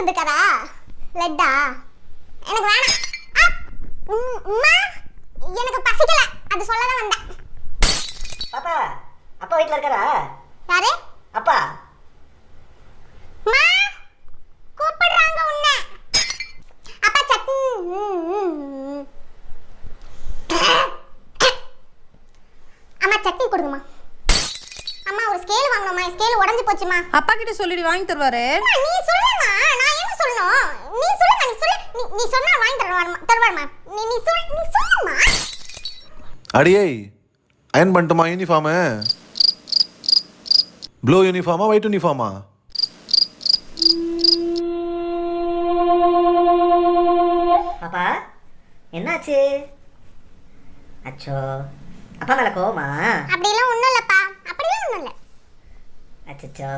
சாப்பிட்றதுக்காரா லட்டா எனக்கு வேணாம். அம்மா எனக்கு பசிக்கல, அது சொல்ல தான் வந்தேன். பாப்பா அப்பா வீட்டில் இருக்காரா? யாரு? அப்பா. மா கூப்பிடுறாங்க உன்னை. அப்பா சட்னி. அம்மா சட்னி கொடுங்கம்மா. அம்மா ஒரு ஸ்கேல் வாங்கணும்மா, ஸ்கேல் உடைஞ்சு போச்சுமா. அப்பா கிட்ட சொல்லிட்டு வாங்கி தருவாரு. நீ சொல்லுமா, நான் என்ன சொல்லணும்? நீ சொல்லுமா, நீ சொல்லு. நீ சொன்னா வாங்கி தருவாருமா. நீ சொல்லுமா. அடியே அயன் பண்ணிட்டுமா யூனிஃபார்மு? ப்ளூ யூனிஃபார்மா ஒயிட் யூனிஃபார்மா? பாப்பா என்னாச்சு? அச்சோ அப்பா மேலே கோவமா? அப்படிலாம் ஒன்றும் இல்லைப்பா, அப்படிலாம் ஒன்றும் இல்லை. அச்சோ